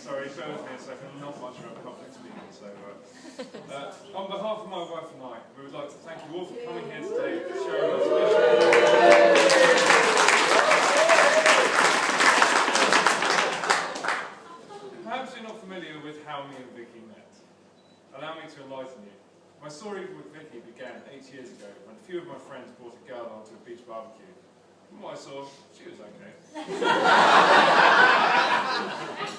Sorry, bear with me a second. I'm not much of a public speaker, so on behalf of my wife and I, we would like to thank you all for coming here today to share our Perhaps you're not familiar with how me and Vicky met. Allow me to enlighten you. My story with Vicky began 8 years ago when a few of my friends brought a girl onto a beach barbecue. From what I saw, she was okay.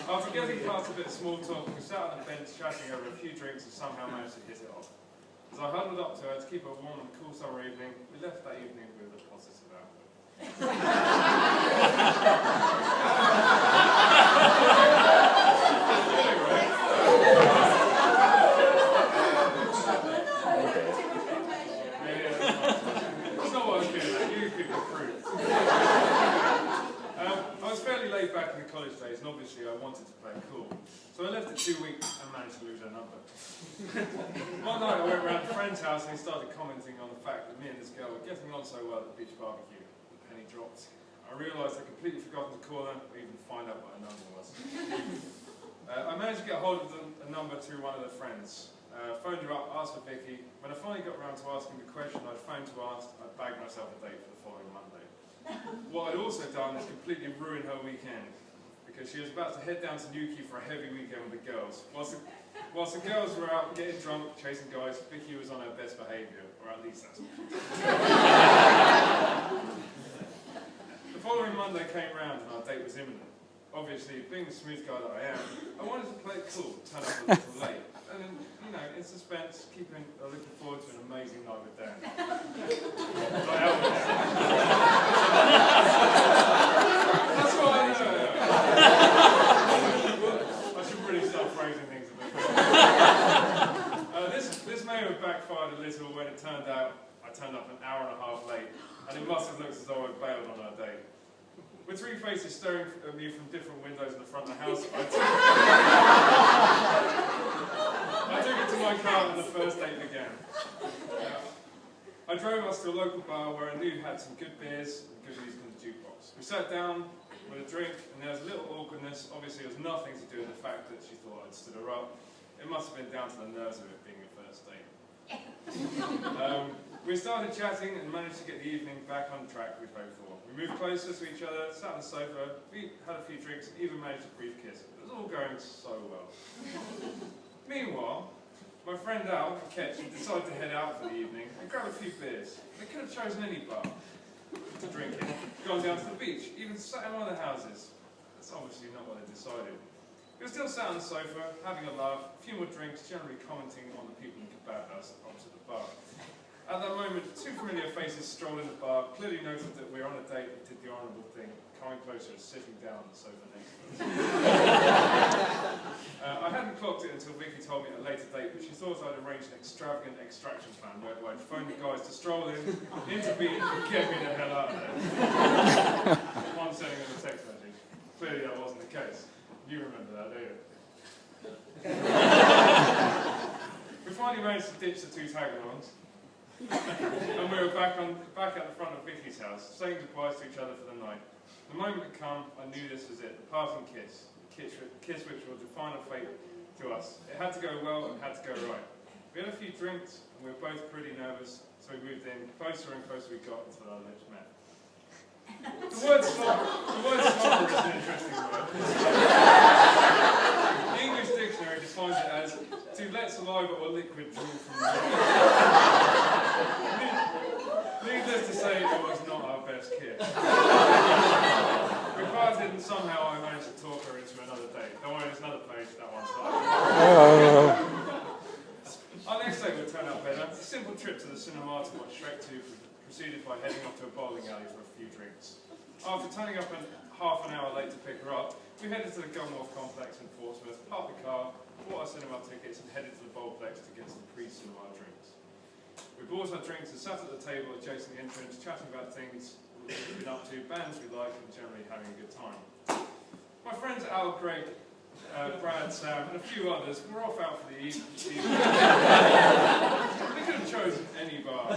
After getting past a bit of small talk, we sat on a bench chatting over a few drinks and somehow managed to hit it off. As I huddled up to her to keep her warm on a cool summer evening, we left that evening with a positive outlook. That's not what I was getting at. You could recruit. I was fairly laid back in the college days, and obviously I wanted to play cool. So I left it 2 weeks and managed to lose her number. One night I went round a friend's house and he started commenting on the fact that me and this girl were getting on so well at the beach barbecue. The penny dropped. I realised I'd completely forgotten to call her or even find out what her number was. I managed to get a hold of a number through one of their friends. Phoned her up, asked for Vicky. When I finally got around to asking the question I'd phoned to ask, I bagged myself a date for the following Monday. What I'd also done is completely ruin her weekend, because she was about to head down to Newquay for a heavy weekend with the girls. Whilst the girls were out getting drunk, chasing guys, Vicky was on her best behaviour, or at least that's what she did. The following Monday came round and our date was imminent. Obviously, being the smooth guy that I am, I wanted to play it cool, turn up a little late. And then, you know, in suspense, looking forward to an amazing night with Dan. That's what I know. I should really start phrasing things a bit better. This may have backfired a little when it turned out I turned up an hour and a half late, and it must have looked as though I bailed on our date. With three faces staring at me from different windows in the front of the house, I took it to my car and the first date began. I drove us to a local bar where I knew had some good beers and good music in the jukebox. We sat down with a drink and there was a little awkwardness. Obviously it was nothing to do with the fact that she thought I'd stood her up. It must have been down to the nerves of it being a first date. We started chatting and managed to get the evening back on track we hoped for. We moved closer to each other, sat on the sofa, we had a few drinks, and even managed a brief kiss. It was all going so well. Meanwhile, my friend Al, Ketch, decided to head out for the evening and grab a few beers. They could have chosen any bar to drink in, gone down to the beach, even sat in one of the houses. That's obviously not what they decided. We were still sat on the sofa, having a laugh, a few more drinks, generally commenting on the people in the kebab house opposite the bar. At that moment, two familiar faces strolled in the bar, clearly noted that we were on a date and did the honourable thing, coming closer and sitting down on the sofa next to us. I hadn't clocked it until Vicky told me at a later date, but she thought I'd arranged an extravagant extraction plan where I'd phone the guys to stroll in, intervene, and get me the hell out of there. One sending them a text message. Clearly that wasn't the case. You remember that, do you? We finally managed to ditch the two tag-alongs. And we were back at the front of Vicky's house, saying goodbyes to each other for the night. The moment had come, I knew this was it, the parting kiss. The kiss which will define our fate to us. It had to go well and had to go right. We had a few drinks, and we were both pretty nervous, so we moved in. Closer and closer we got until our lips met. The word slobber is an interesting word. The English dictionary defines it as to let saliva or liquid drool from the Needless to say, it was not our best kiss. We parted and somehow I managed to talk her into another date. Don't worry, there's another page, that one's fine. Our next date would turn out better. A simple trip to the cinema to watch Shrek 2 proceeded by heading off to a bowling alley for a few drinks. After turning up half an hour late to pick her up, we headed to the Gunwharf complex in Portsmouth, parked the car, bought our cinema tickets and headed to the Bowlplex to get some pre-cinema drinks. We bought our drinks and sat at the table adjacent the entrance, chatting about things we've been up to, bands we like, and generally having a good time. My friends Al, Greg, Brad, Sam, and a few others were off out for the evening. They could have chosen any bar.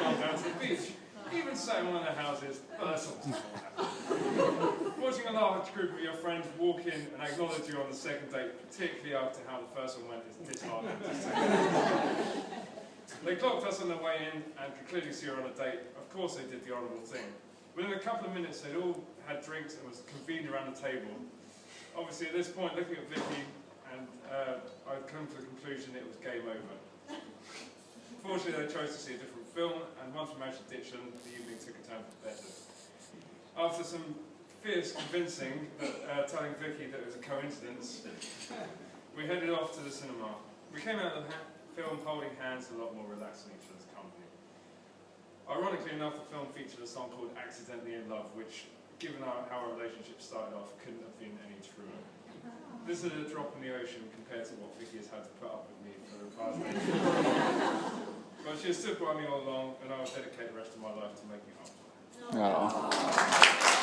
Gone down to the beach, even sat in one of their houses, but that's not what happened. Watching a large group of your friends walk in and acknowledge you on the second date, particularly after how the first one went, is disheartening to say. They clocked us on their way in and could clearly see her on a date. Of course they did the honourable thing. Within a couple of minutes they'd all had drinks and was convened around the table. Obviously at this point, looking at Vicky, and I'd come to the conclusion it was game over. Fortunately they chose to see a different film, and once we managed to ditch them, the evening took a turn for the better. After some fierce convincing, telling Vicky that it was a coincidence, we headed off to the cinema. We came out of the film holding hands a lot more relaxed in each other's company. Ironically enough, the film featured a song called Accidentally in Love, which, given how our relationship started off, couldn't have been any truer. This is a drop in the ocean compared to what Vicky has had to put up with me for the past 8 years. But she has stood by me all along, and I will dedicate the rest of my life to making up for her. Oh.